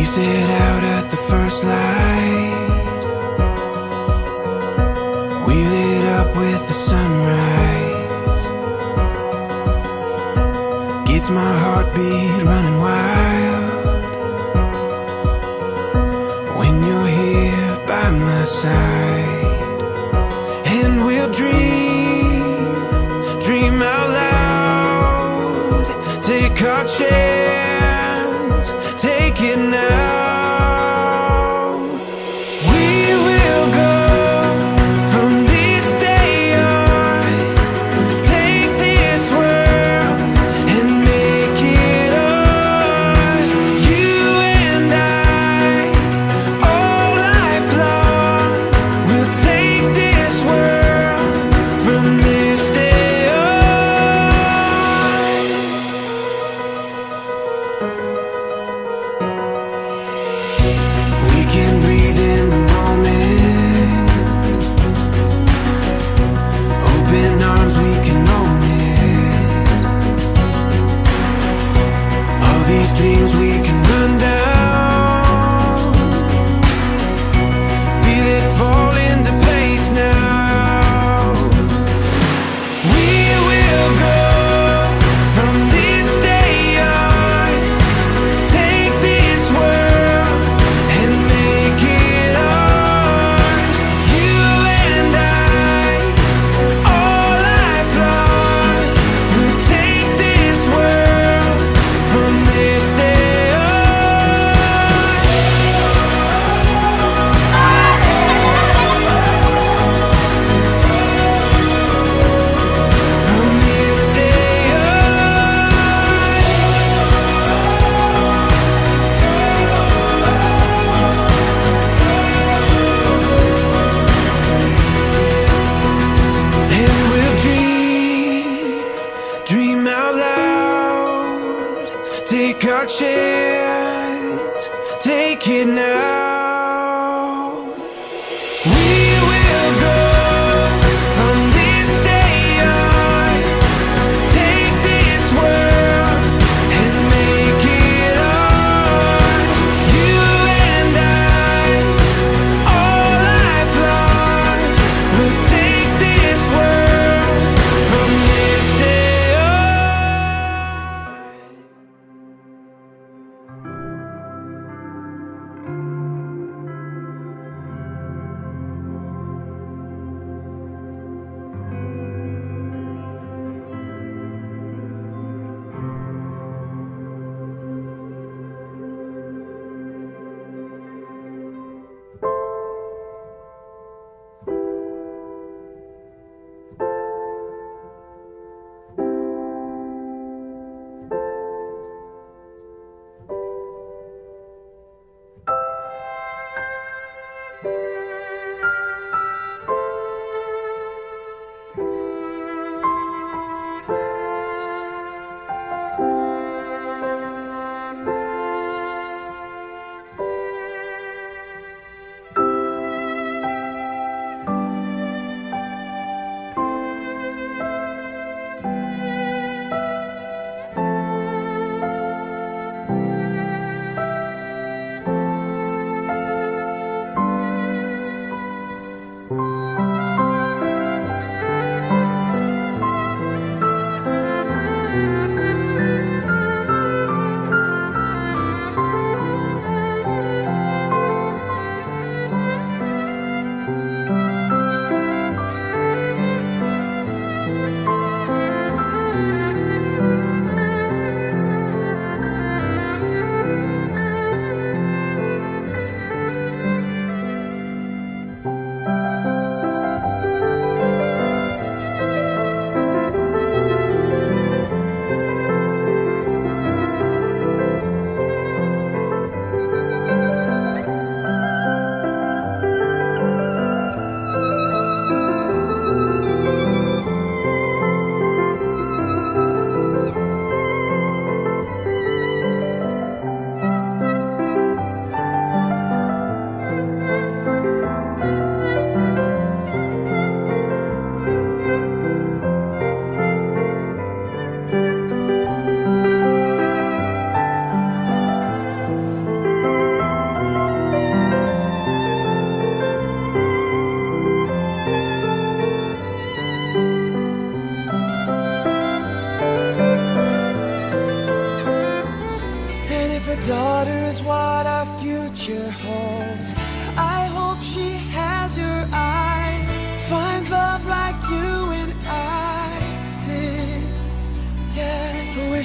set out at the first light. We lit up with the sunrise. Gets my heartbeat running wild when you're here by my side. And we'll dream out loud. Take our chance, take it now. Can breathe in the moment. Open arms, we can own it. All these dreams we can run down. Feel it fall into place now. We will go from this day on. Take this world and make it ours. You and I, all lifelong. We'll take this world from this day on. From this day and we'll dream out loud. Take our chance, take it now. We will go from this day on. Take this world and make it ours. You and I, all lifelong. We'll take this world from this day on.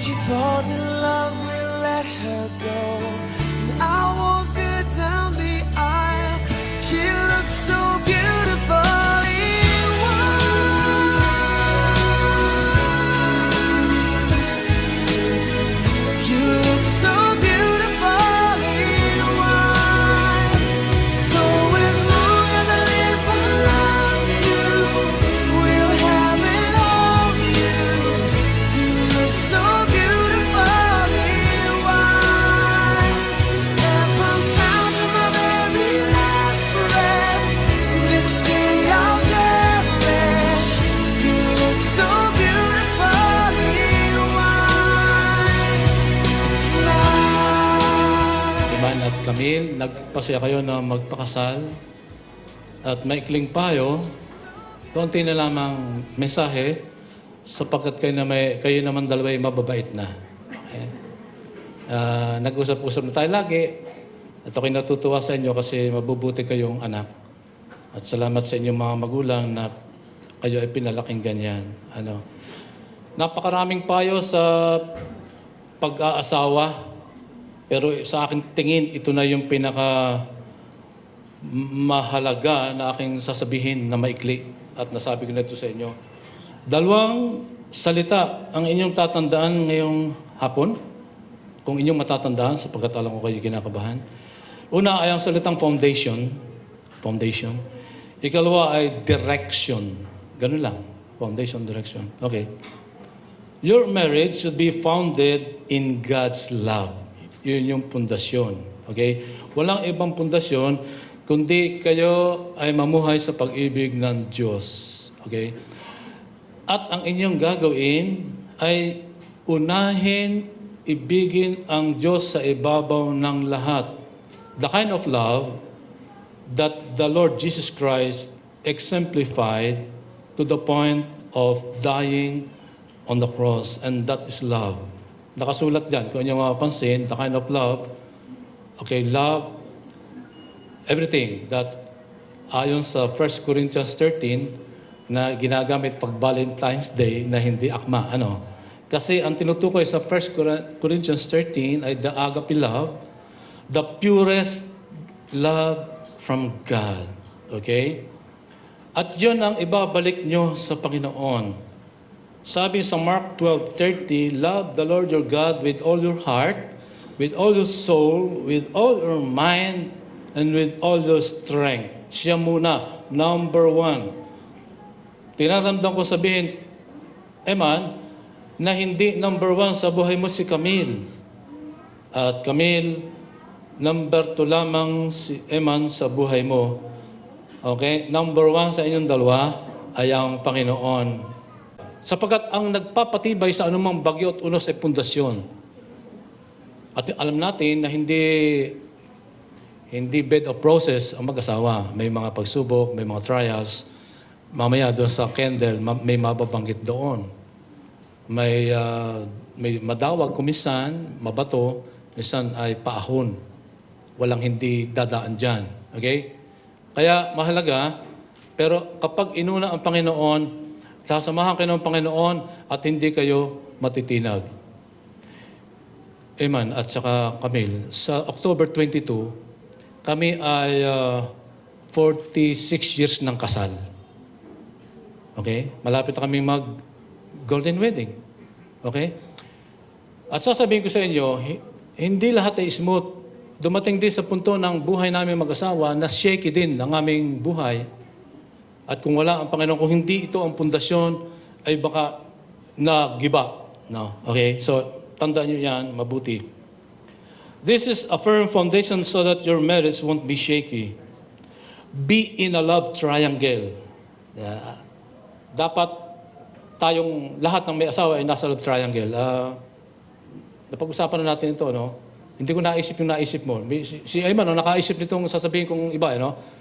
she falls in love, we'll let her go. And I walk her down the aisle. She looks so beautifully wild. You look so beautifully wild. So as long as I live, I love you. We'll have it all, you. You look so beautifully wild. And from now to my very last breath, this day I'll cherish. You look so beautifully wild tonight. Iman at Camille, nagpasaya kayo na magpakasal at maikling payo, konti na lamang mensahe sapagkat kayo naman dalawa ay mababait na. Okay? Nag-usap-usap na tayo lagi at ako'y natutuwa sa inyo kasi mabubuti kayong anak. At salamat sa inyong mga magulang na kayo ay pinalaking ganyan. Napakaraming payo sa pag-aasawa. Pero sa aking tingin, ito na yung pinaka mahalaga na aking sasabihin na maikli at nasabi ko na ito sa inyo. 2 salita ang inyong tatandaan ngayong hapon, kung inyong matatandaan sapagkat alam ko kayo kinakabahan. Una ay ang salitang foundation. Foundation. Ikalawa ay direction. Ganun lang. Foundation, direction. Okay. Your marriage should be founded in God's love. Yun yung pundasyon. Okay? Walang ibang pundasyon kundi kayo ay mamuhay sa pag-ibig ng Diyos. Okay? At ang inyong gagawin ay unahin, ibigin ang Diyos sa ibabaw ng lahat. The kind of love that the Lord Jesus Christ exemplified to the point of dying on the cross, and that is love. Nakasulat dyan, kung inyo mapapansin, the kind of love, okay, love, everything that ayon sa 1 Corinthians 13 na ginagamit pag Valentine's Day na hindi akma. Kasi ang tinutukoy sa 1 Corinthians 13 ay the agape love, the purest love from God. Okay? At yun ang ibabalik nyo sa Panginoon. Sabi sa Mark 12:30, love the Lord your God with all your heart, with all your soul, with all your mind, and with all your strength. Siya muna, number 1. Tinaramdam ko sabihin, Eman, na hindi number 1 sa buhay mo si Camille. At Camille, number 2 lamang si Eman sa buhay mo. Okay? Number 1 sa inyong dalawa ay ang Panginoon. Sapagkat ang nagpapatibay sa anumang bagyo at unos ay pundasyon. At alam natin na hindi bed of process ang mag-asawa. May mga pagsubok, may mga trials. Mamaya doon sa candle, may mababanggit doon. May madawag kumisan, mabato, minsan ay paahon. Walang hindi dadaan dyan. Okay? Kaya mahalaga, pero kapag inuna ang Panginoon, sasamahan kayo ng Panginoon at hindi kayo matitinag. Amen. At saka Camille, sa October 22, kami ay 46 years ng kasal. Okay? Malapit na kami mag-golden wedding. Okay? At sasabihin ko sa inyo, hindi lahat ay smooth. Dumating din sa punto ng buhay namin mag-asawa na shaky din ang aming buhay. At kung wala ang Panginoon, kung hindi ito ang pundasyon, ay baka nagiba. No? Okay? So, tandaan nyo yan, mabuti. This is a firm foundation so that your marriage won't be shaky. Be in a love triangle. Dapat tayong lahat ng may asawa ay nasa love triangle. Napag-usapan na natin ito, no? Hindi ko naisip yung naisip mo. Si Ayman, nakaisip nitong sasabihin kong iba, no?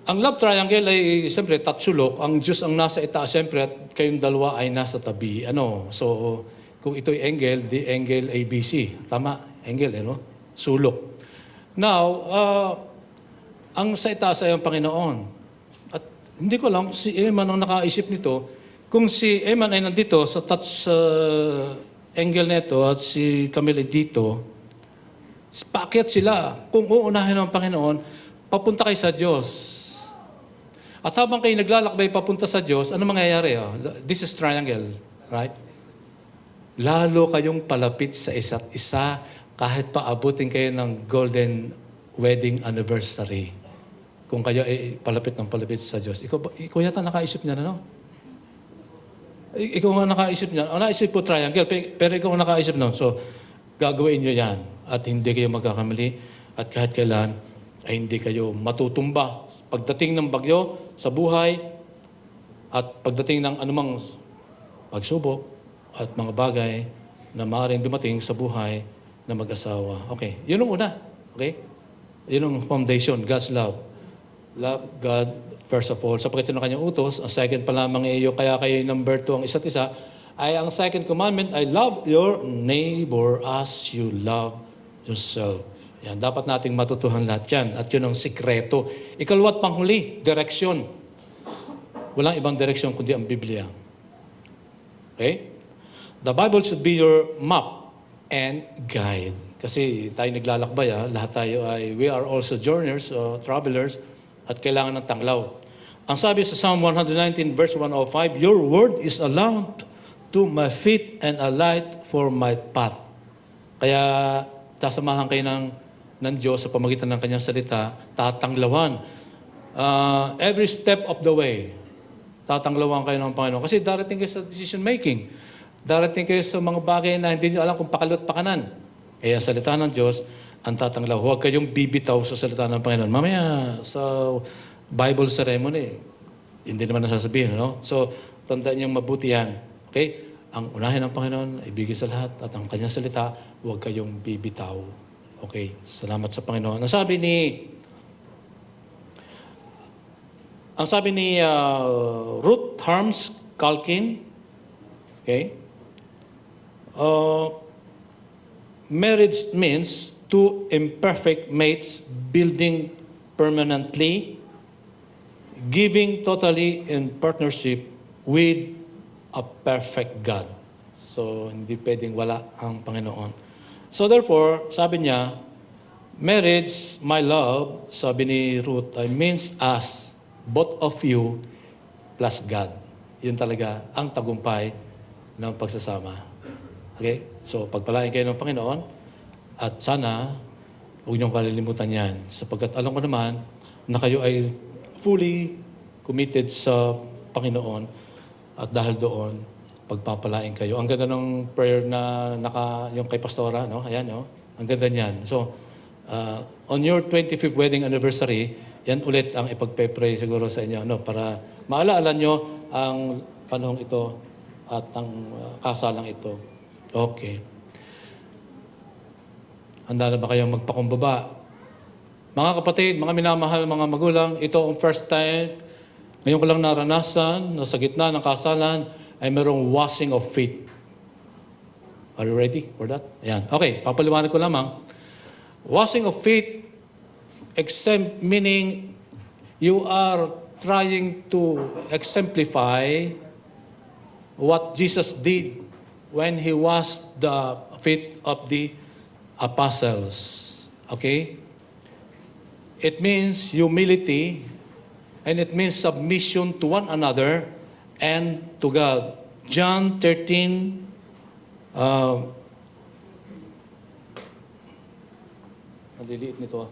Ang love triangle ay, siyempre, tatsulok. Ang Diyos ang nasa itaas, siyempre, at kayong dalawa ay nasa tabi. So, kung ito'y angle, the angle ABC. Tama? Angle, sulok. Now, ang sa itaas ay ang Panginoon. At hindi ko alam si Eman ang nakaisip nito. Kung si Eman ay nandito sa angel neto at si Camille dito, paakyat sila. Kung uunahin ng Panginoon, papunta kayo sa Diyos. At habang kayo naglalakbay papunta sa Diyos, ano mangyayari? This is triangle, right? Lalo kayong palapit sa isa't isa kahit paabutin kayo ng golden wedding anniversary. Kung kayo ay palapit ng palapit sa Diyos. Ikaw yata nakaisip niya na, no? Ikaw nga nakaisip niya. Naisip ko triangle, pero ikaw nga nakaisip nun. So, gagawin nyo yan. At hindi kayo magkakamali. At kahit kailan, ay hindi kayo matutumba. Pagdating ng bagyo sa buhay, at pagdating ng anumang pagsubok, at mga bagay na maaaring dumating sa buhay na mag-asawa. Okay, yun ang una. Okay? Yun ang foundation, God's love. Love God first of all. Sapagkat yun ang kanyang utos, ang second pa lamang iyo, kaya kayo number 2 ang isa't isa, ay ang second commandment ay love your neighbor as you love yourself. Yan, dapat nating matutuhan lahat yan. At yun ang sikreto. Ikalawa at panghuli, direksyon. Walang ibang direksyon kundi ang Biblia. Okay? The Bible should be your map and guide. Kasi tayo naglalakbay, lahat tayo we are also journeyers, travelers, at kailangan ng tanglaw. Ang sabi sa Psalm 119 verse 105, your word is a lamp to my feet and a light for my path. Kaya sasamahan kayo ng Diyos sa pamagitan ng kanyang salita, tatanglawan. Every step of the way, tatanglawan kayo ng Panginoon. Kasi darating kayo sa decision making. Darating kayo sa mga bagay na hindi nyo alam kung pakalot pakanan. Kaya salita ng Diyos, ang tatanglaw. Huwag kayong bibitaw sa salita ng Panginoon. Mamaya, sa Bible ceremony, hindi naman nasasabihin, no? So, tandaan niyong mabuti yan. Okay? Ang unahin ng Panginoon, ibigay sa lahat, at ang kanyang salita, huwag kayong bibitaw. Okay? Salamat sa Panginoon. Ang sabi ni Ruth Harms Calkin, okay? Marriage means two imperfect mates building permanently, giving totally in partnership with a perfect God. So, hindi pwedeng wala ang Panginoon. So, therefore, sabi niya, marriage, my love, sabi ni Ruth, means us, both of you, plus God. Yun talaga ang tagumpay ng pagsasama. Okay? So, pagpalain kayo ng Panginoon, at sana, huwag niyong kalilimutan yan. Sapagkat alam ko naman na kayo ay fully committed sa Panginoon at dahil doon, pagpapalain kayo. Ang ganda ng prayer na yung kay Pastora, no? Ayan, no? Ang ganda niyan. So, on your 25th wedding anniversary, yan ulit ang ipagpe-pray siguro sa inyo, no? Para maalaala nyo ang panahong ito at ang kasalang ito. Okay. Handa na ba kayong magpakumbaba? Mga kapatid, mga minamahal, mga magulang, ito ang first time, ngayon ko lang naranasan na sa gitna ng kasalan ay mayroong washing of feet. Are you ready for that? Ayan. Okay, papaliwanag ko lamang. Washing of feet, meaning you are trying to exemplify what Jesus did when He washed the feet of the apostles. Okay? It means humility and it means submission to one another and to God. John 13, naliliit nito.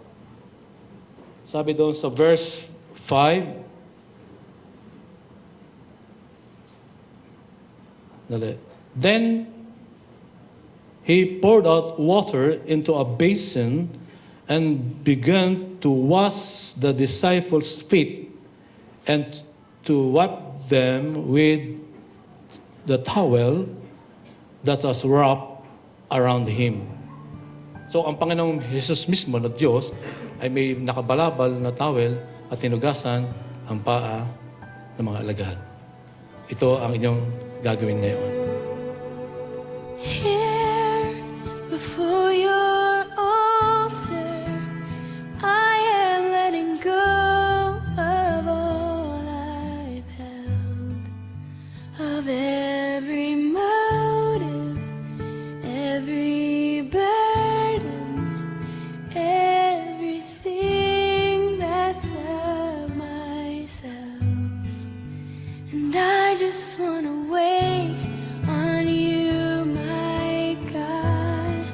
Sabi doon sa verse 5, then He poured out water into a basin and began to wash the disciples' feet and to wipe them with the towel that was wrapped around him. So ang Panginoong Jesus mismo na Diyos ay may nakabalabal na towel at tinugasan ang paa ng mga alagad. Ito ang inyong gagawin ngayon. Before your altar, I am letting go of all I've held, of every motive just wanna wait on you, my God.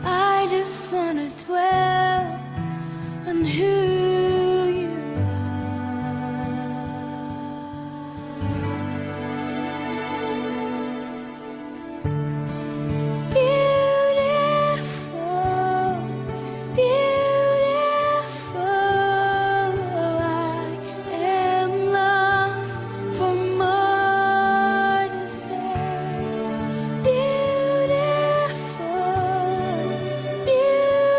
I just wanna dwell on who you are. Beautiful, beautiful. I am lost for more to say. Beautiful, beautiful.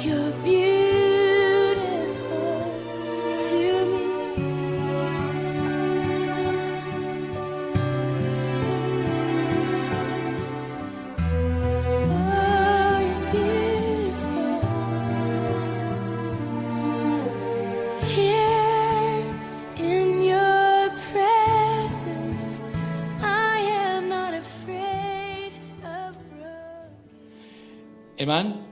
You're beautiful to me. Oh, you're beautiful. Here in your presence, I am not afraid of broken. Amen?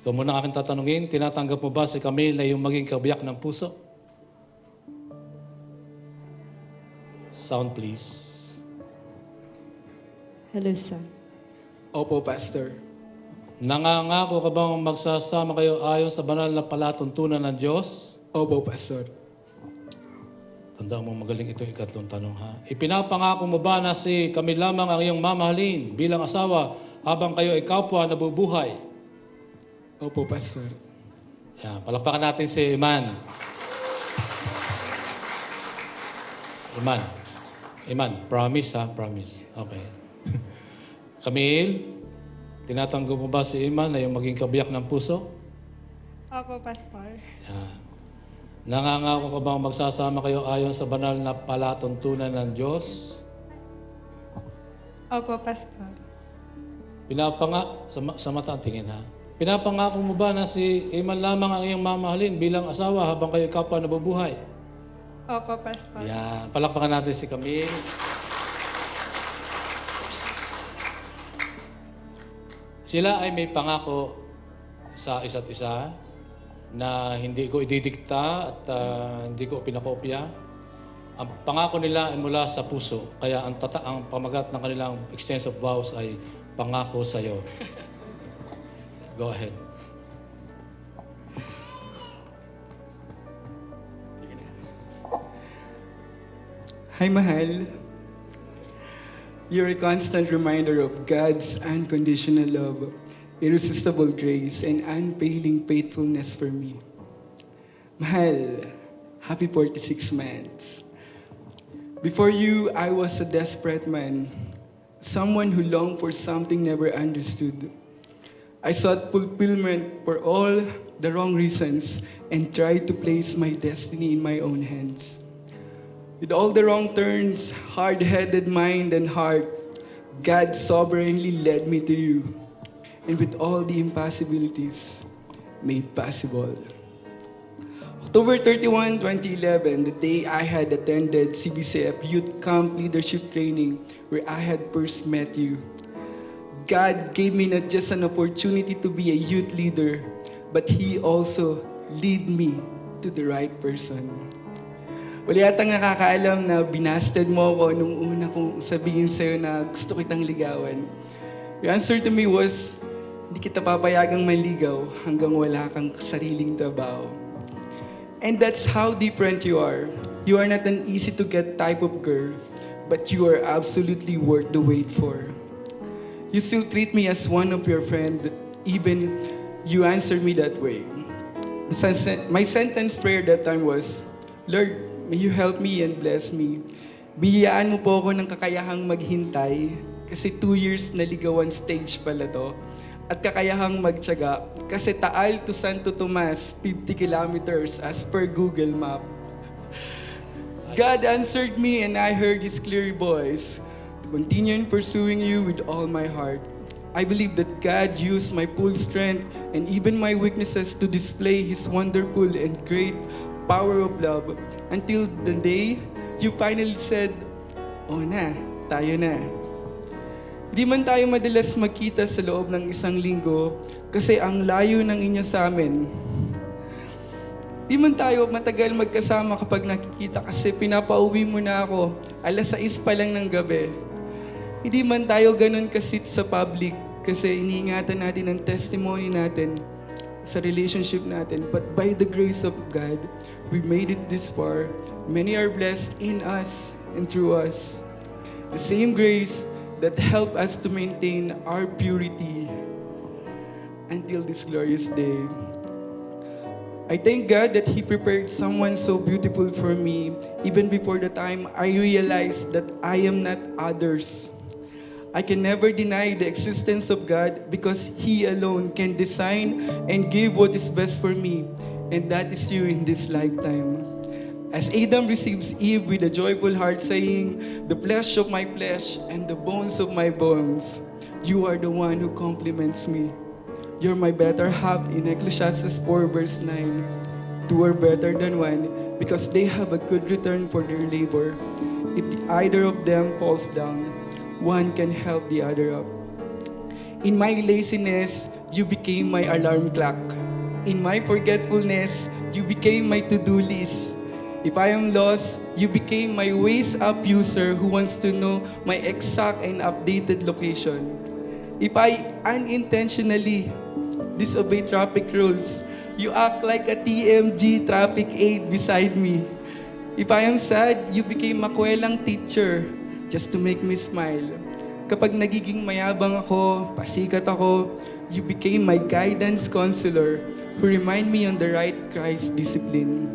Ikaw muna aking tatanungin, tinatanggap mo ba si Camille na yung maging kabiyak ng puso? Sound please. Hello, sir. Opo, Pastor. Nangangako ka bang magsasama kayo ayon sa banal na palatuntunan ng Diyos? Opo, Pastor. Tandaan mo magaling ito yung ikatlong tanong ha. Ipinapangako mo ba na si Camille lamang ang iyong mamahalin bilang asawa habang kayo ay kapwa nabubuhay? Opo, Pastor. Yan, palakpakan natin si Iman. Iman, promise ha, promise. Okay. Camille, tinatanggap mo ba si Iman na yung maging kabiyak ng puso? Opo, Pastor. Yan. Nangangako ka bang magsasama kayo ayon sa banal na palatuntunan ng Diyos? Opo, Pastor. Sa mata ang tingin ha. Pinapangako mo ba na si Iman lamang ang iyong mamahalin bilang asawa habang kayo kapwa nabubuhay? Opo, Pastor. Yan. Palakpakan natin si Camille. Sila ay may pangako sa isa't isa na hindi ko ididikta at hindi ko pinakopya. Ang pangako nila ay mula sa puso. Kaya ang pamagat ng kanilang extensive vows ay pangako sa iyo. Go ahead. Hi, Mahal. You're a constant reminder of God's unconditional love, irresistible grace, and unfailing faithfulness for me. Mahal, happy 46 months. Before you, I was a desperate man, someone who longed for something never understood. I sought fulfillment for all the wrong reasons and tried to place my destiny in my own hands. With all the wrong turns, hard-headed mind and heart, God sovereignly led me to you. And with all the impossibilities made possible. October 31, 2011, the day I had attended CBCF Youth Camp Leadership Training where I had first met you. God gave me not just an opportunity to be a youth leader, but He also lead me to the right person. Wala yatang nakakaalam na binasted mo ako nung una kong sabihin sa'yo na gusto kitang ligawan. Your answer to me was, hindi kita papayagang manligaw hanggang wala kang sariling trabaho. And that's how different you are. You are not an easy-to-get type of girl, but you are absolutely worth the wait for. You still treat me as one of your friends, even you answer me that way. My sentence prayer that time was, Lord, may you help me and bless me. Biyayaan mo po ako ng kakayahang maghintay kasi 2 years na ligawan stage pala to. At kakayahang magtiyaga kasi Taal to Santo Tomas, 50 kilometers as per Google Map. God answered me and I heard His clear voice to continue in pursuing you with all my heart. I believe that God used my full strength and even my weaknesses to display His wonderful and great power of love until the day you finally said, "Oh na, tayo na." Hindi man tayo madalas magkita sa loob ng 1 linggo kasi ang layo ng inyo sa amin. Di man tayo matagal magkasama kapag nakikita kasi pinapauwi mo na ako. 6:00 pa lang ng gabi. Hindi man tayo ganun kasit sa public kasi iniingatan natin ang testimony natin sa relationship natin. But by the grace of God, we made it this far. Many are blessed in us and through us. The same grace that helped us to maintain our purity until this glorious day. I thank God that He prepared someone so beautiful for me even before the time I realized that I am not others. I can never deny the existence of God because He alone can design and give what is best for me, and that is you in this lifetime. As Adam receives Eve with a joyful heart saying, "The flesh of my flesh and the bones of my bones, you are the one who compliments me. You're my better half," in Ecclesiastes 4 verse 9. Two are better than one because they have a good return for their labor. If either of them falls down, one can help the other up. In my laziness, you became my alarm clock. In my forgetfulness, you became my to-do list. If I am lost, you became my ways up user who wants to know my exact and updated location. If I unintentionally disobey traffic rules, you act like a TMG traffic aid beside me. If I am sad, you became makwelang teacher just to make me smile. Kapag nagiging mayabang ako, pasikat ako, you became my guidance counselor who remind me on the right Christ discipline.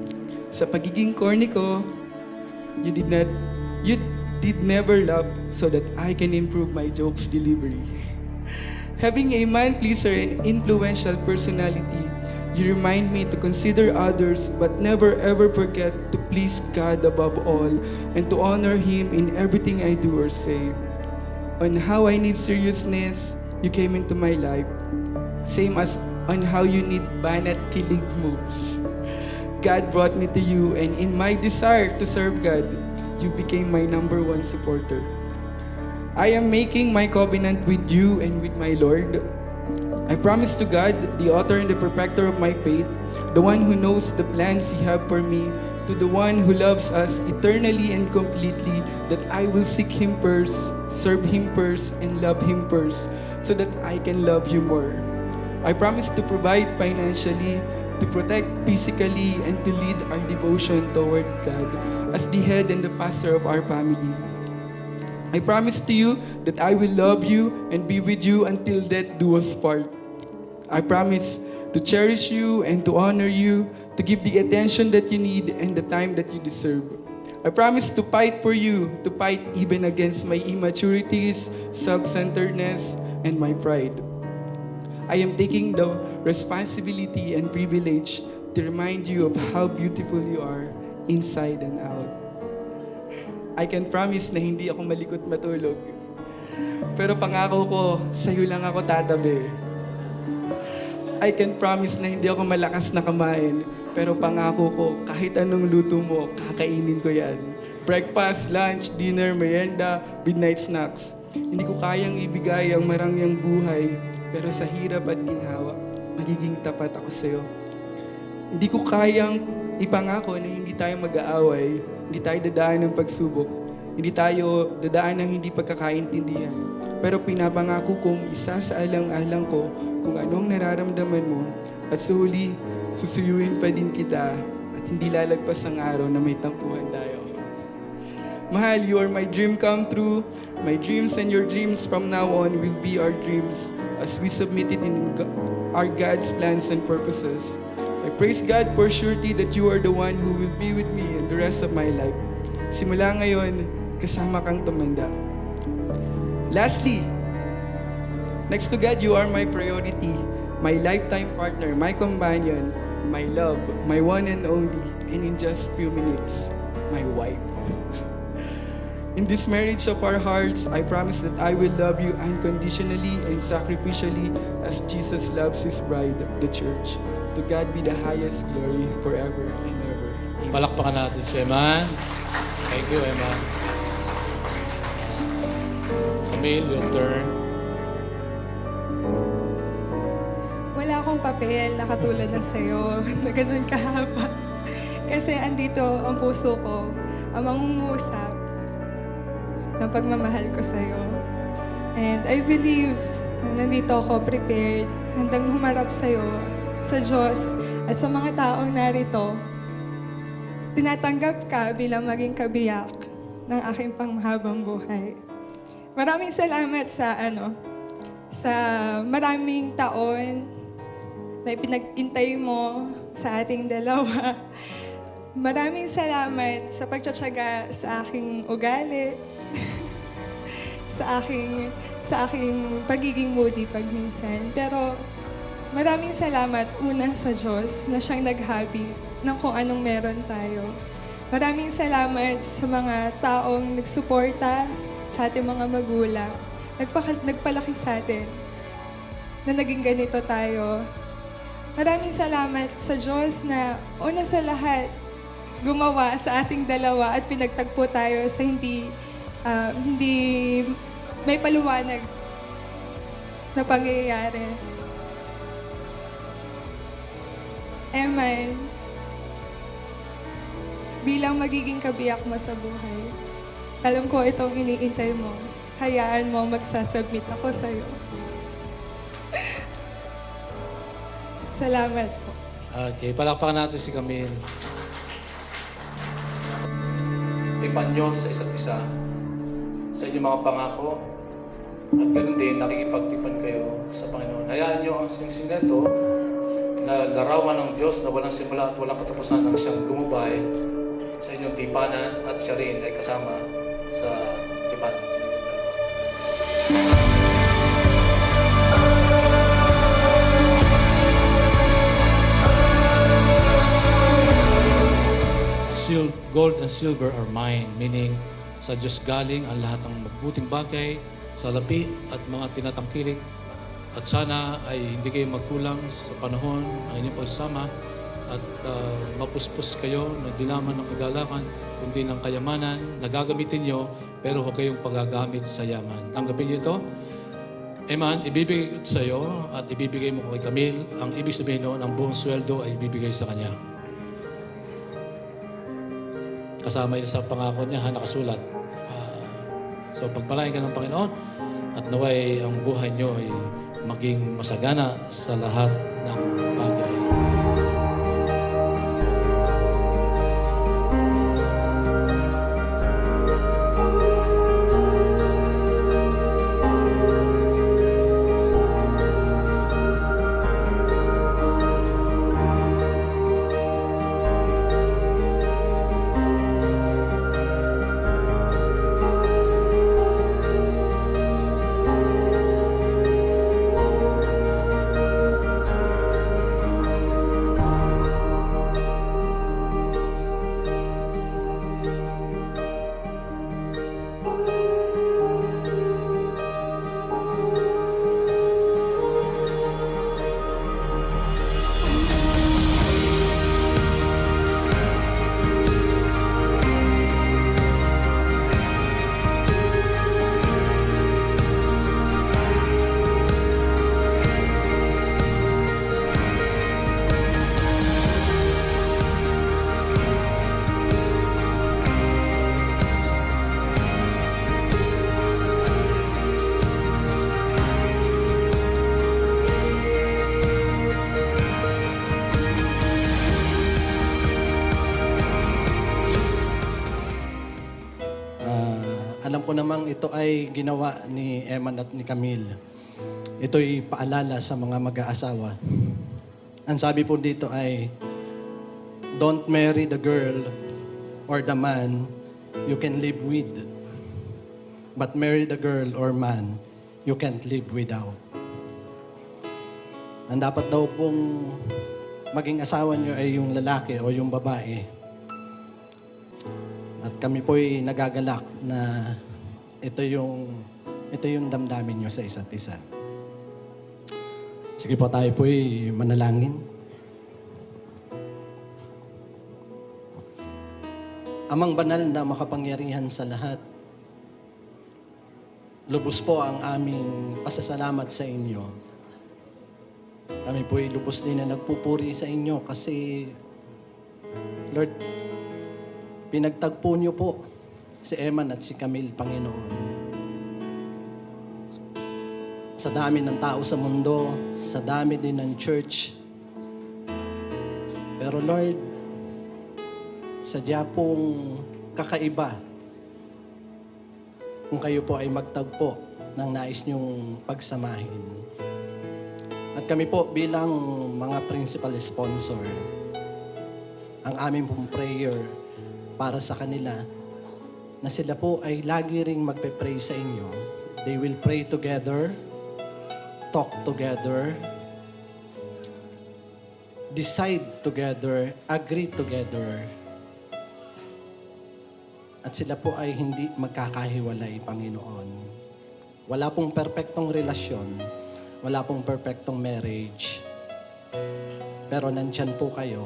Sa pagiging corny ko, you did never laugh so that I can improve my jokes delivery. Having a man-pleaser and influential personality, you remind me to consider others but never ever forget to please God above all and to honor Him in everything I do or say. On how I need seriousness, you came into my life. Same as on how you need banat kilig moves. God brought me to you, and in my desire to serve God, you became my number one supporter. I am making my covenant with you and with my Lord. I promise to God, the author and the perfecter of my faith, the one who knows the plans He have for me, to the one who loves us eternally and completely, that I will seek Him first, serve Him first, and love Him first, so that I can love you more. I promise to provide financially, to protect physically, and to lead our devotion toward God as the head and the pastor of our family. I promise to you that I will love you and be with you until death do us part. I promise to cherish you and to honor you, to give the attention that you need and the time that you deserve. I promise to fight for you, to fight even against my immaturities, self-centeredness, and my pride. I am taking the responsibility and privilege to remind you of how beautiful you are inside and out. I can promise na hindi ako malikot matulog. Pero pangako ko, sa'yo lang ako tatabi. I can promise na hindi ako malakas na kumain. Pero pangako ko, kahit anong luto mo, kakainin ko yan. Breakfast, lunch, dinner, merienda, midnight snacks. Hindi ko kayang ibigay ang marangyang buhay. Pero sa hirap at ginhawa, magiging tapat ako sa'yo. Hindi ko kayang ipangako na hindi tayo mag-aaway. Hindi tayo dadaan ng pagsubok. Hindi tayo dadaan ng hindi pagkakaintindihan. Pero pinapangako kong isa sa alang-alang ko kung anong nararamdaman mo at sa huli, susuyuin pa din kita at hindi lalagpas ang araw na may tampuhan tayo. Mahal, you are my dream come true. My dreams and your dreams from now on will be our dreams as we submit it in our God's plans and purposes. I praise God for surety that you are the one who will be with me in the rest of my life. Simula ngayon, kasama kang tumanda. Lastly, next to God, you are my priority, my lifetime partner, my companion, my love, my one and only, and in just few minutes, my wife. In this marriage of our hearts, I promise that I will love you unconditionally and sacrificially as Jesus loves His bride, the church. To God be the highest glory forever and ever. Amen. Palakpakan natin si Eman. Thank you, Eman. Camille, your turn. Wala wala akong papel na katulad ng sayo na ganun kahaba. Kasi andito ang puso ko, ang mangungusap ng pagmamahal ko sa'yo. And I believe na nandito ako prepared, handang humarap sa'yo, sa Diyos, at sa mga taong narito. Tinatanggap ka bilang maging kabiyak ng aking panghabang buhay. Maraming salamat sa maraming taon na ipinag-intay mo sa ating dalawa. Maraming salamat sa pagtsatsaga sa aking ugali, sa aking pagiging moody pag minsan. Pero maraming salamat una sa Diyos na siyang naghabi ng kung anong meron tayo. Maraming salamat sa mga taong nagsuporta sa ating mga magulang, nagpalaki sa atin na naging ganito tayo. Maraming salamat sa Diyos na una sa lahat, gumawa sa ating dalawa at pinagtagpo tayo sa hindi may paluwanag na pangyayari. Eman, bilang magiging kabiyak mo sa buhay, alam ko itong iniintay mo. Hayaan mo magsasubmit ako sa'yo. Salamat po. Okay, palakpakan natin si Camille. Tipan nyo sa isa't isa, sa inyong mga pangako, at ganoon din, nakikipagtipan kayo sa Panginoon. Hayaan nyo ang singsing neto na larawan ng Diyos na walang simula at walang katapusan ang siyang gumabay sa inyong tipanan at siya rin ay kasama sa tipan. Gold and silver are mine, meaning sa Diyos galing ang lahat ng mabuting bagay, salapi at mga tinatangkilik. At sana ay hindi kayo magkulang sa panahon ng inyong pagsama at mapuspos kayo ng dilaman ng kagalakan, kundi ng kayamanan na gagamitin nyo, pero huwag kayong pagagamit sa yaman. Tanggapin nyo ito. Eman, ibibigay ito sa iyo at ibibigay mo kay Camille. Ang ibig sabihin noon, ang buong sweldo ay ibibigay sa kanya. Kasama yun sa pangako niya, nakasulat. So pagpalain ka ng Panginoon at naway ang buhay niyo ay maging masagana sa lahat ng bagay. Alam ko namang ito ay ginawa ni Eman at ni Camille. Ito'y paalala sa mga mag-aasawa. Ang sabi po dito ay, don't marry the girl or the man you can live with, but marry the girl or man you can't live without. Ang dapat daw pong maging asawa nyo ay yung lalaki o yung babae. At kami po'y nagagalak na ito yung damdamin nyo sa isa't isa. Sige po, tayo po'y manalangin. Amang banal na makapangyarihan sa lahat, lubos po ang aming pasasalamat sa inyo Kami po'y lubos din na nagpupuri sa inyo kasi, Lord, pinagtagpo niyo po si Eman at si Camille, Panginoon. Sa dami ng tao sa mundo, sa dami din ng church. Pero Lord, sadya pong kakaiba kung kayo po ay magtagpo ng nais niyong pagsamahin. At kami po bilang mga principal sponsor, ang aming pong prayer para sa kanila na sila po ay lagi ring magpe-pray sa inyo. They will pray together, talk together, decide together, agree together. At sila po ay hindi magkakahiwalay, Panginoon. Wala pong perpektong relasyon, wala pong perpektong marriage. Pero nandyan po kayo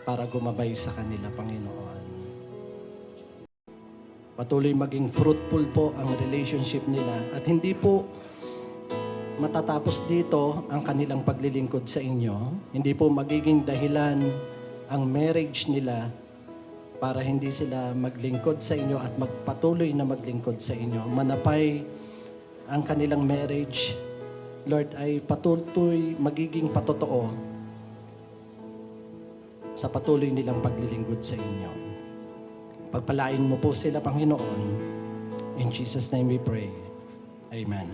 para gumabay sa kanila, Panginoon. Patuloy maging fruitful po ang relationship nila at hindi po matatapos dito ang kanilang paglilingkod sa inyo. Hindi po magiging dahilan ang marriage nila para hindi sila maglingkod sa inyo at magpatuloy na maglingkod sa inyo. Manapay ang kanilang marriage, Lord, ay patuloy magiging patotoo sa patuloy nilang paglilingkod sa inyo. Pagpalain mo po sila, Panginoon. In Jesus' name we pray. Amen.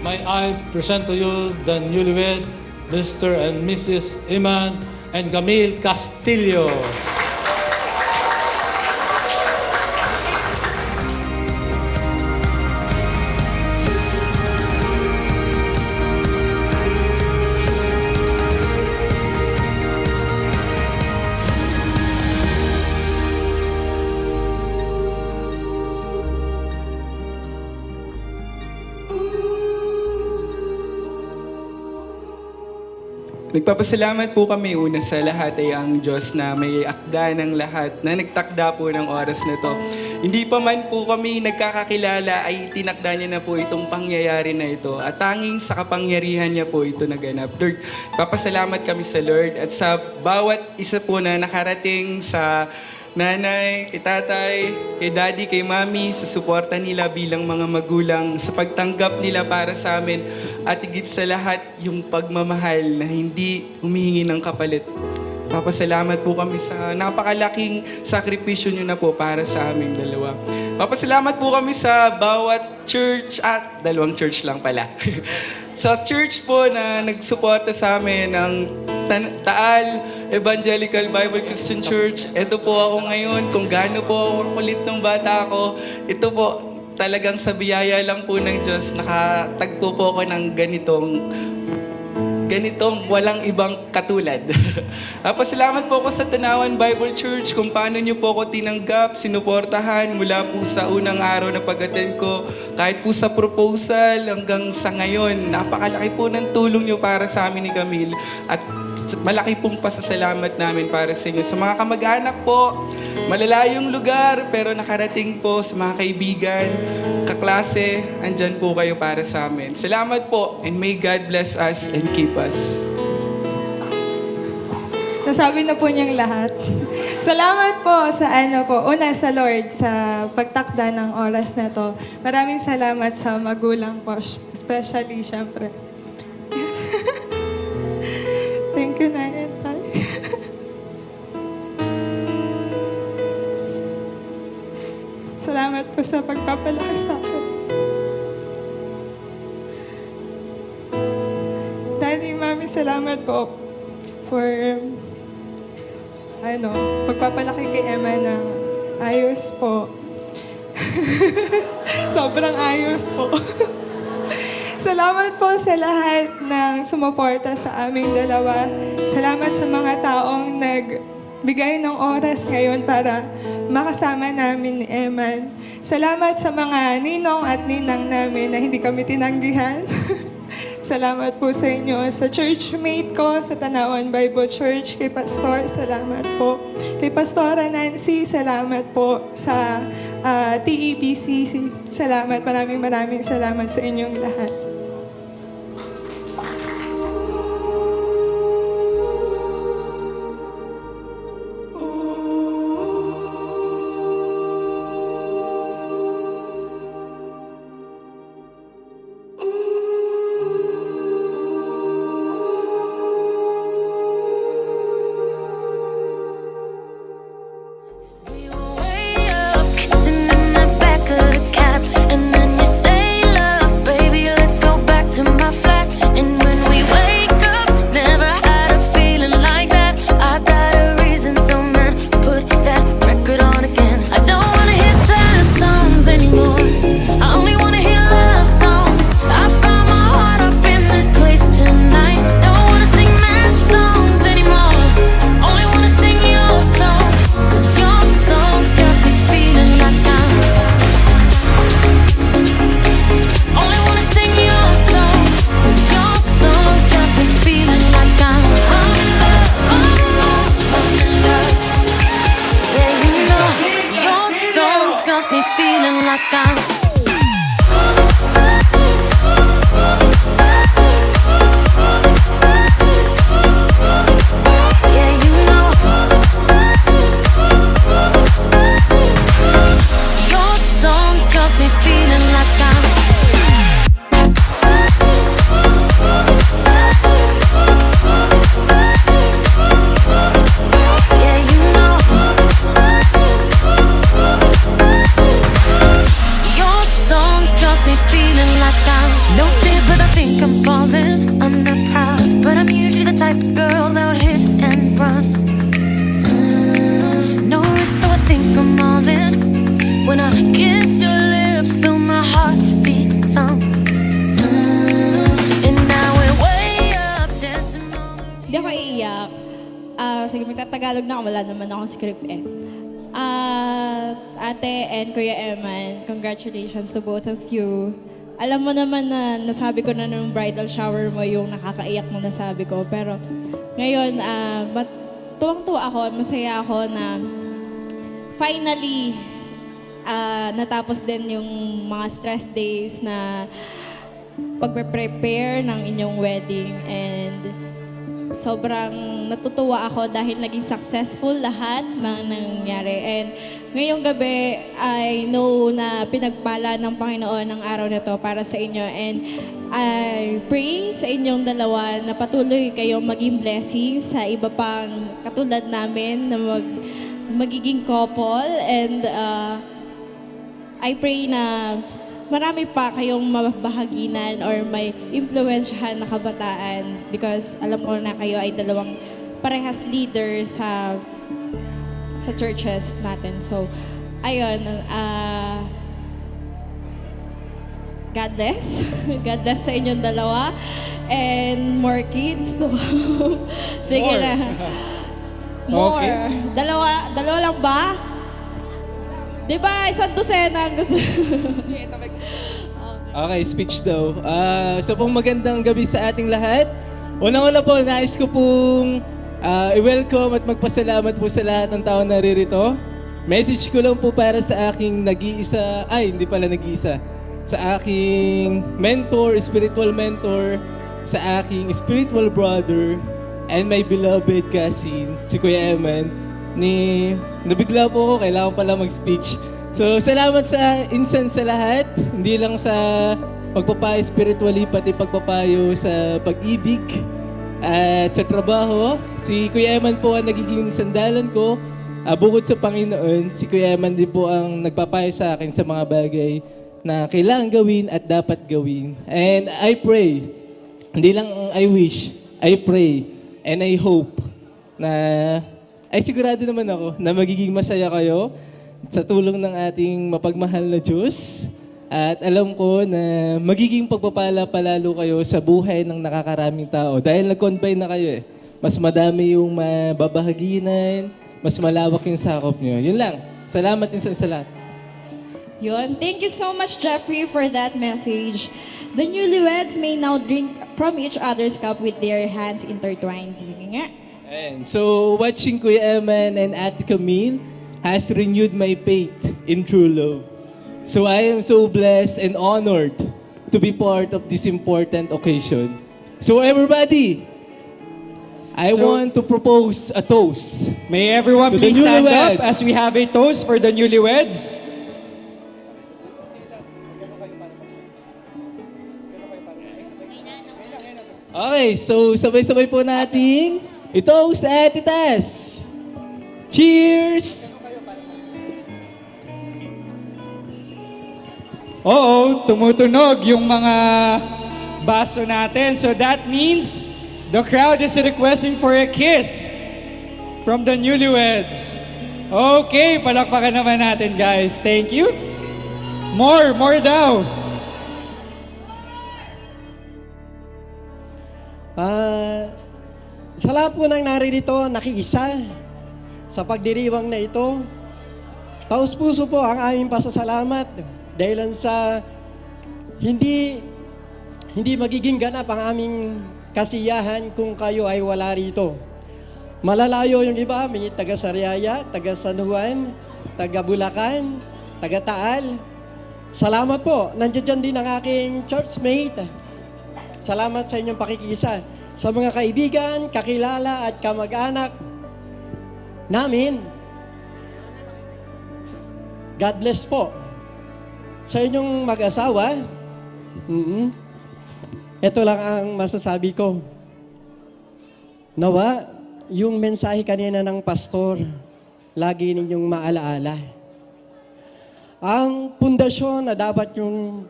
May I present to you the newlywed Mr. and Mrs. Eman and Camille Castillo. Nagpapasalamat po kami una sa lahat ay ang Diyos na may akda ng lahat, na nagtakda po ng oras na to. Hindi pa man po kami nagkakakilala ay tinakda niya na po itong pangyayari na ito at tanging sa kapangyarihan niya po ito naganap. Lord, papasalamat kami sa Lord at sa bawat isa po na nakarating sa nanay, kay tatay, kay daddy, kay mami, sa suporta nila bilang mga magulang, sa pagtanggap nila para sa amin, at higit sa lahat, yung pagmamahal na hindi humihingi ng kapalit. Papasalamat po kami sa napakalaking sakripisyo nyo na po para sa aming dalawa. Papasalamat po kami sa bawat church at dalawang church lang pala. Sa church po na nagsuporta sa amin ng Taal Evangelical Bible Christian Church. Ito po ako ngayon, kung gaano po ako kulit ng bata ako. Ito po, talagang sa biyaya lang po ng Diyos, nakatagpo po ako ng ganitong walang ibang katulad. Pasalamat po ako sa Tanawan Bible Church kung paano niyo po ako tinanggap, sinuportahan mula po sa unang araw na pag-attend ko, kahit po sa proposal hanggang sa ngayon. Napakalaki po ng tulong niyo para sa amin ni Camille at malaki pong pasasalamat namin para sa inyo. Sa mga kamag-anak po, malalayong lugar pero nakarating po, sa mga kaibigan, kaklase, andyan po kayo para sa amin. Salamat po and may God bless us and keep us. Nasabi na po niyang lahat. Salamat po sa una sa Lord sa pagtakda ng oras na to. Maraming salamat sa magulang po, especially syempre. Thank you, Nay and Tay. Salamat po sa pagpapalaki sa akin. Daddy, Mami, salamat po for pagpapalaki kay Emma ng ayos po. Sobrang ayos po. Salamat po sa lahat ng sumuporta sa aming dalawa. Salamat sa mga taong nagbigay ng oras ngayon para makasama namin ni Eman. Salamat sa mga ninong at ninang namin na hindi kami tinanggihan. Salamat po sa inyo, sa churchmate ko, sa Tanawan Bible Church, kay Pastor, salamat po. Kay Pastora Nancy, salamat po. Sa TEBC, salamat. Maraming salamat sa inyong lahat. We were way up, kissing in the back of the cab, and then you say, "Love, baby, let's go back to my flat." And when we wake up, never had a feeling like that. I got a reason, so man, put that record on again. I don't wanna hear sad songs anymore. I only wanna hear love songs. I found my heart up in this place tonight. Don't wanna sing mad songs anymore. Only wanna sing your song. 'Cause your songs got me feeling like I'm. Only wanna sing your song. 'Cause your songs got me feeling like I'm in love, I'm in love, I'm in love. Yeah, you know, your songs got me feeling like I'm. Yeah, you know, your songs got me feeling like I'm. Yeah, you know, your songs got me feeling like I'm. No fear, but I think I'm falling. I'm not proud, but I'm usually the type of girl that would hit and run. No risk, so I think I'm all in. When I kiss your lips, feel my heartbeat thump. And now we're way up, dancing on the. Hindi ako iiyak. Sige, magtatagalog na ako. Wala naman akong script eh. Ate and Kuya Eman, congratulations to both of you. Alam mo naman na nasabi ko na nung bridal shower mo yung nakakaiyak mo nasabi ko. Pero ngayon, tuwang-tuwa ako, masaya ako na finally natapos din yung mga stress days na pagpe-prepare ng inyong wedding, and sobrang natutuwa ako dahil naging successful lahat ng nangyari. And ngayong gabi, I know na pinagpala ng Panginoon ang araw na to para sa inyo. And I pray sa inyong dalawa na patuloy kayong maging blessing sa iba pang katulad namin na magiging couple. And I pray na marami pa kayong mabahaginan or may impluwensyahan na kabataan, because alam ko na kayo ay dalawang parehas leaders sa churches natin. So, ayun, God bless. God bless sa inyong dalawa. And more kids to come. Sige More. na. More. Okay. Dalawa lang ba? Di ba, isang dosena ang gusto. Okay, speech daw. So pong magandang gabi sa ating lahat. Unang-una po, nais ko pong i-welcome at magpasalamat po sa lahat ng tao na naririto. Message ko lang po para sa aking nag-iisa, hindi pala nag-iisa, sa aking mentor, spiritual mentor, sa aking spiritual brother, and my beloved cousin, si Kuya Eman. Nabigla po ako, kailangan pala mag-speech. So, salamat sa insan sa lahat, hindi lang sa pagpapayo spiritually, pati pagpapayo sa pag-ibig at sa trabaho. Si Kuya Eman po ang nagiging sandalan ko. Bukod sa Panginoon, si Kuya Eman din po ang nagpapayo sa akin sa mga bagay na kailangan gawin at dapat gawin. And I pray, hindi lang I wish, I pray, and I hope na ay sigurado naman ako na magiging masaya kayo sa tulong ng ating mapagmahal na Diyos. At alam ko na magiging pagpapala palalo kayo sa buhay ng nakakaraming tao. Dahil nag-combine na kayo eh. Mas madami yung mababahaginan, mas malawak yung sakop nyo. Yun lang. Salamat din sa lahat. Yun. Thank you so much, Jeffrey, for that message. The newlyweds may now drink from each other's cup with their hands intertwined. Yun nga. And so, watching Kuya Eman and Ate Camille has renewed my faith in true love. So I am so blessed and honored to be part of this important occasion. So everybody, I want to propose a toast. May everyone To the please stand newlyweds. up as we have a toast for the newlyweds. Okay, so sabay-sabay po nating i-toast at itas. Cheers! Oo, tumutunog yung mga baso natin. So that means the crowd is requesting for a kiss from the newlyweds. Okay, palakpakan naman natin guys. Thank you. More daw. Sa lahat po ng naririto, nakiisa sa pagdiriwang na ito, taos-puso po ang aming pasasalamat dahil sa hindi magiging ganap ang aming kasiyahan kung kayo ay wala rito. Malalayo yung iba, may taga Sariaya, taga San Juan, taga Bulacan, taga Taal. Salamat po. Nandiyan din ang aking churchmate. Salamat sa inyong pakikisa. Sa mga kaibigan, kakilala at kamag-anak namin, God bless po. Sa inyong mag-asawa, ito lang ang masasabi ko. Nawa, yung mensahe kanina ng pastor, lagi ninyong maalaala. Ang pundasyon na dapat yung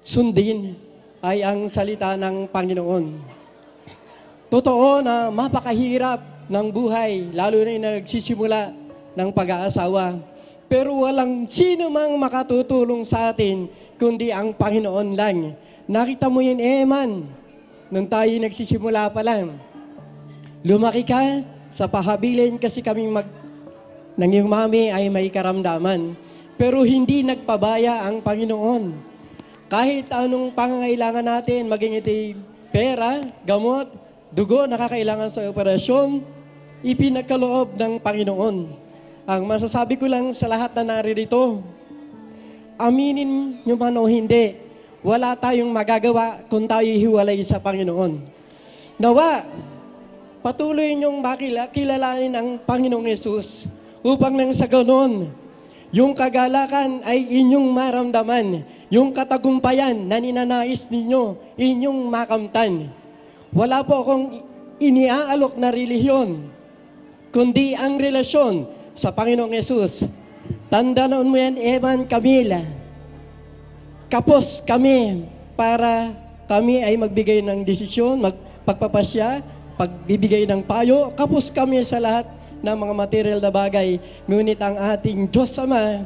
sundin ay ang salita ng Panginoon. Totoo na mapakahirap ng buhay, lalo na yung nagsisimula ng pag-aasawa. Pero walang sino mang makatutulong sa atin, kundi ang Panginoon lang. Nakita mo yun, Eman, nung tayo nagsisimula pa lang. Lumaki ka sa pahabilin kasi kaming ng iyong mami ay may karamdaman. Pero hindi nagpabaya ang Panginoon. Kahit anong pangangailangan natin, maging ito'y pera, gamot, dugo, nakakailangan sa operasyon, ipinagkaloob ng Panginoon. Ang masasabi ko lang sa lahat na naririto, aminin nyo man o hindi, wala tayong magagawa kung tayo hiwalay sa Panginoon. Nawa, patuloy nyong kilalanin ang Panginoong Yesus upang nang sa ganon, yung kagalakan ay inyong maramdaman, yung katagumpayan na ninanais ninyo, inyong makamtan. Wala po akong iniaalok na relihiyon, kundi ang relasyon sa Panginoong Yesus. Tandaan mo yan, Eman, Camila. Kapos kami para kami ay magbigay ng desisyon, pagpapasya, pagbibigay ng payo. Kapos kami sa lahat ng mga material na bagay. Ngunit ang ating Diyos Ama,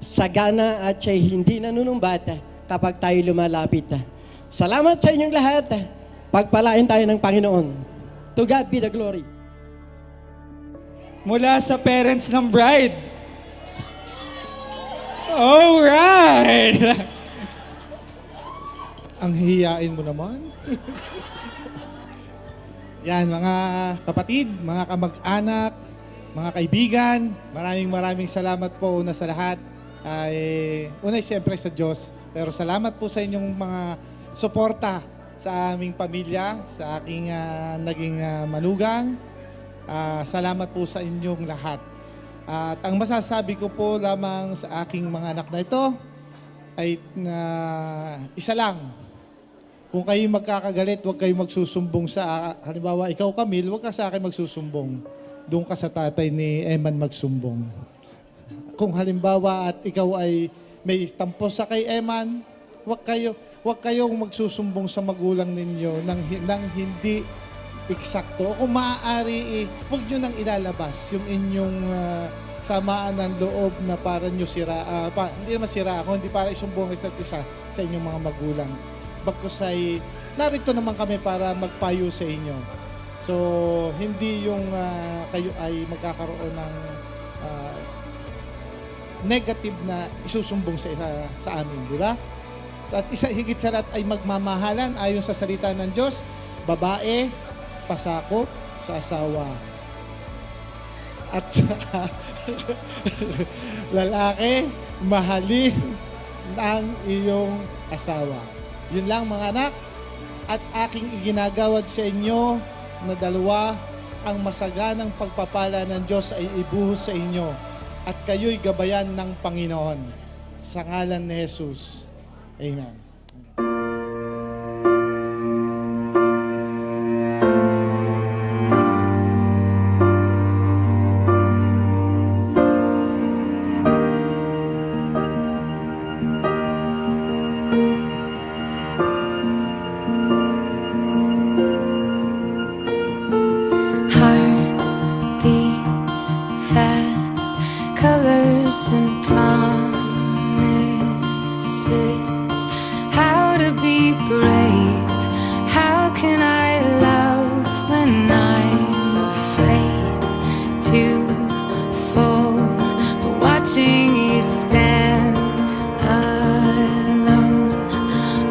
sagana at siya'y hindi nanunumbat kapag tayo lumalapit. Salamat sa inyong lahat. Pagpalain tayo ng Panginoon. To God be the glory. Mula sa parents ng bride. Alright! Ang hihiyain mo naman. Yan, mga kapatid, mga kamag-anak, mga kaibigan, maraming salamat po una sa lahat. Una siyempre sa Diyos, pero salamat po sa inyong mga suporta sa aming pamilya, sa aking naging manugang. Salamat po sa inyong lahat. At ang masasabi ko po lamang sa aking mga anak na ito ay isa lang. Kung kayo magkakagalit, huwag kayo magsusumbong sa, halimbawa, ikaw Camille, huwag ka sa akin magsusumbong. Doon ka sa tatay ni Eman magsumbong. Kung halimbawa at ikaw ay may tampo sa kay Eman, huwag kayong magsusumbong sa magulang ninyo nang hindi eksakto. O kung maaari, huwag nyo nang ilalabas yung inyong samaan ng loob na para nyo hindi naman sira ako, hindi para isumbong isa't isa sa inyong mga magulang. Bagkus ay narito naman kami para magpayo sa inyo. So, hindi yung kayo ay magkakaroon ng negative na isusumbong sa amin, di ba? At isa higit sa lahat ay magmamahalan ayon sa salita ng Diyos, babae, pasakop sa asawa. At saka, lalaki, mahalin ng iyong asawa. Yun lang mga anak. At aking iginagawad sa inyo na dalawa, ang masaganang pagpapala ng Diyos ay ibuhos sa inyo at kayo'y gabayan ng Panginoon. Sa ngalan ni Jesus. Amen. Heart beats fast, colors and promises. How to be brave? How can I love when I'm afraid to fall? But watching you stand alone,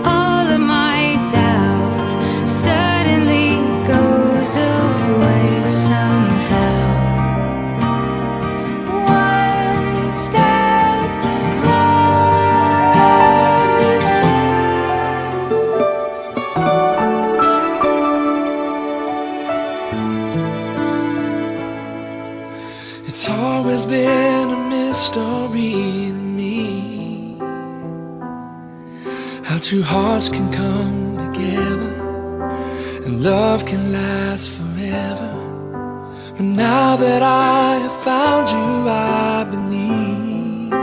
all of my doubt suddenly goes away somehow. One step closer. It's always been a mystery to me how two hearts can come together and love can last forever. But now that I have found you, I believe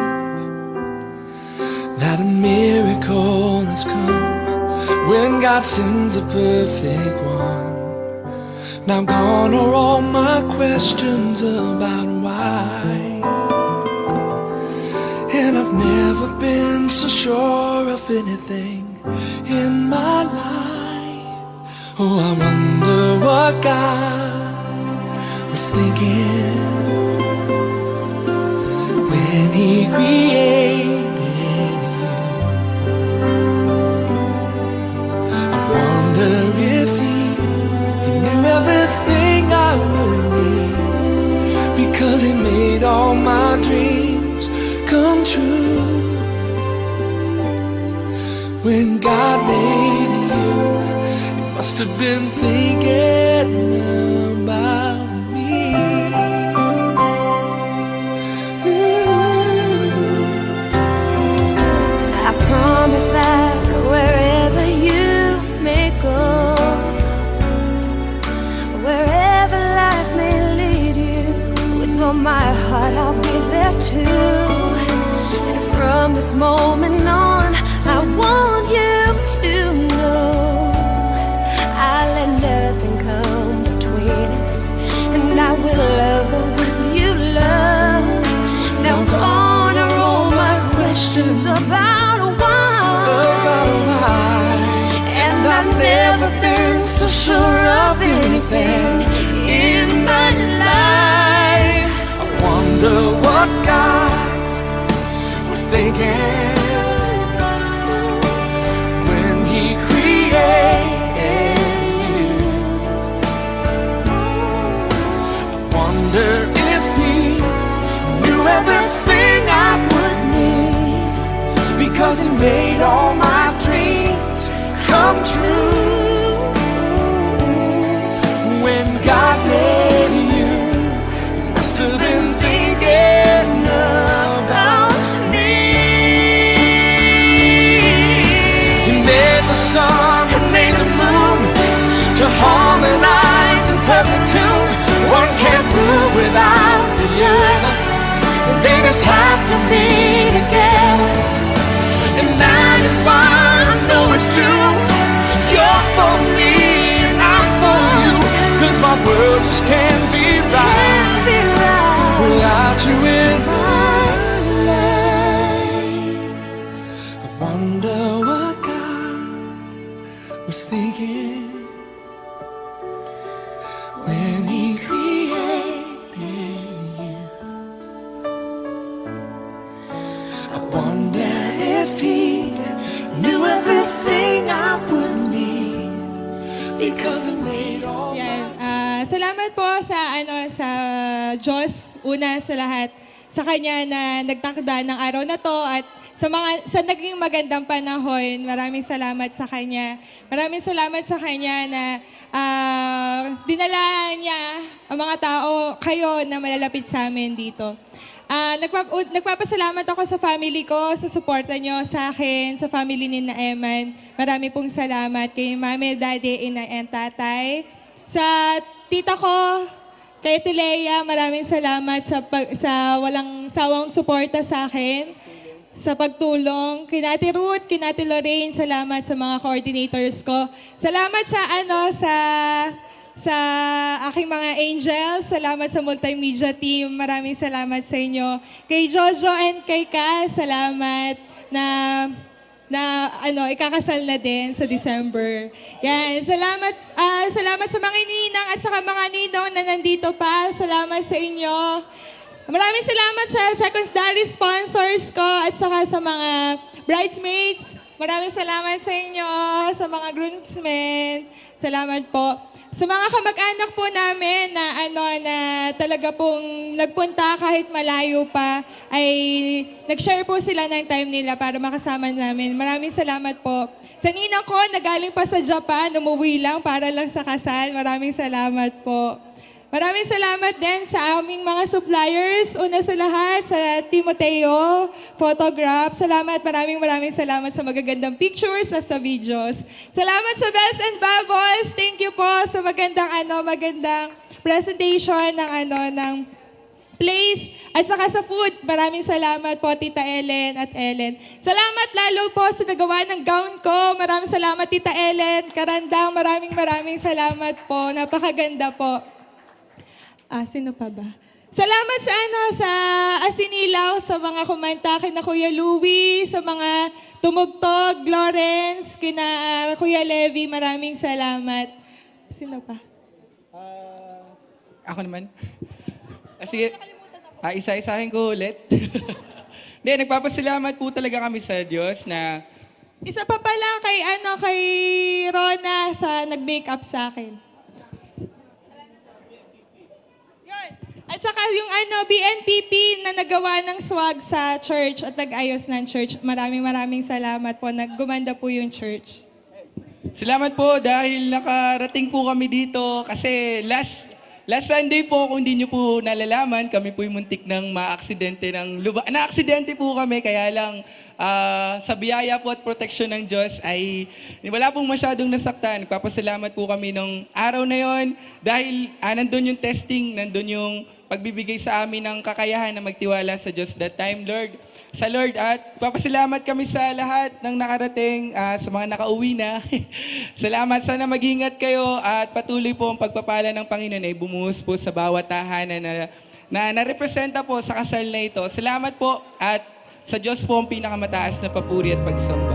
that a miracle has come when God sends a perfect one. Now gone are all my questions about why, and I've never been so sure of anything in my life. Oh, I wonder what God was thinking when He created you. I wonder if He knew everything I would need, because He made all my dreams come true. When God made you, He must have been thinking about me. I promise that wherever you may go, wherever life may lead you, with all my heart I'll be there too. And from this moment on, I want you to know I'll let nothing come between us, and I will love the ones you love. Now gone are all my questions about why, and I've never been so sure of anything in my life. I wonder what God was thinking when He created you. I wonder if He knew everything I would need, because He made all my dreams come true. When God made you, He must have been thinking about me. He made the sun and made the moon to harmonize in perfect tune. One can't move without the other. They just have to be together, and that is why I know it's true. You're for me and I'm for you, 'cause my world just can't be right without you in my life. I wonder what God was thinking when He created you. I wonder if He knew Salamat po sa Diyos, una sa lahat, sa Kanya na nagtakda ng araw na to at sa naging magandang panahon. Maraming salamat sa Kanya. Maraming salamat sa Kanya na dinala niya ang mga tao, kayo na malalapit sa amin dito. Nagpapasalamat ako sa family ko, sa suporta nyo sa akin, sa family ni na Eman. Marami pong salamat kay Mami, Daddy, Ina, and Tatay. Sa tita ko, kay Tilea, maraming salamat sa walang sawang suporta sa akin, sa pagtulong. Kina Ate Ruth, kina Ate Lorraine, salamat sa mga coordinators ko. Salamat sa aking mga angels, salamat sa multimedia team, maraming salamat sa inyo. Kay Jojo and kay Ka, salamat na ikakasal na din sa December. Yan, salamat sa mga ninang at sa mga ninong na nandito pa. Salamat sa inyo. Maraming salamat sa secondary sponsors ko at saka sa mga bridesmaids. Maraming salamat sa inyo, sa mga groomsmen. Salamat po. Sa mga kamag-anak po namin na talaga pong nagpunta kahit malayo pa, ay nag-share po sila ng time nila para makasama namin. Maraming salamat po. Sa ninang ko, nagaling pa sa Japan, umuwi lang para lang sa kasal. Maraming salamat po. Maraming salamat din sa aming mga suppliers. Una sa lahat, sa Timoteo Photograph. Maraming salamat sa magagandang pictures at sa videos. Salamat sa Bells and Bubbles. Thank you po sa magandang presentation ng place at saka sa food. Maraming salamat po, Tita Ellen at Ellen. Salamat lalo po sa nagawa ng gown ko. Maraming salamat, Tita Ellen. Karandang, maraming salamat po. Napakaganda po. Sino pa ba? Salamat sa Asinilaw, sa mga kumanta kina Kuya Louie, sa mga tumugtog, Lawrence, kina Kuya Levy, maraming salamat. Sino pa? Ako naman. Sige, isa-isahin ko ulit. Hindi, nagpapasalamat po talaga kami sa Diyos na... Isa pa pala kay Rona sa nag-make up sa akin. At saka yung BNPP na nagawa ng swag sa church at nag-ayos ng church. Maraming salamat po. Naggumanda po yung church. Salamat po dahil nakarating po kami dito kasi last Sunday po, kung hindi nyo po nalalaman, kami po yung muntik ng maaksidente na-aksidente po kami, kaya lang sa biyaya po at proteksyon ng Diyos ay wala pong masyadong nasaktan. Nagpapasalamat po kami nung araw na yon dahil nandun yung testing, nandun yung pagbibigay sa amin ng kakayahan na magtiwala sa Diyos that time, sa Lord. At papasalamat kami sa lahat ng nakarating, sa mga nakauwi na. Salamat, sana mag-ingat kayo at patuloy po ang pagpapala ng Panginoon ay bumuhos po sa bawat tahanan na representa po sa kasal na ito. Salamat po at sa Diyos po ang pinakamataas na papuri at pagsamba.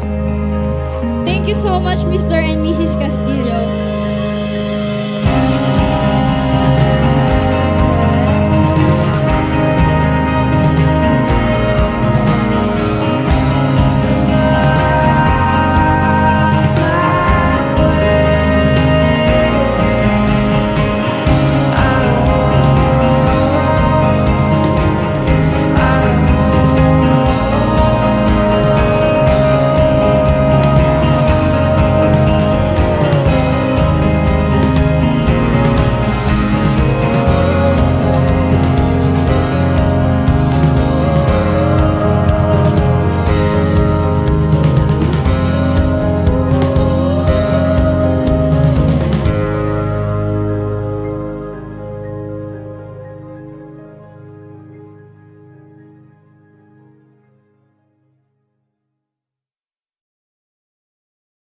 Thank you so much, Mr. and Mrs. Castillo.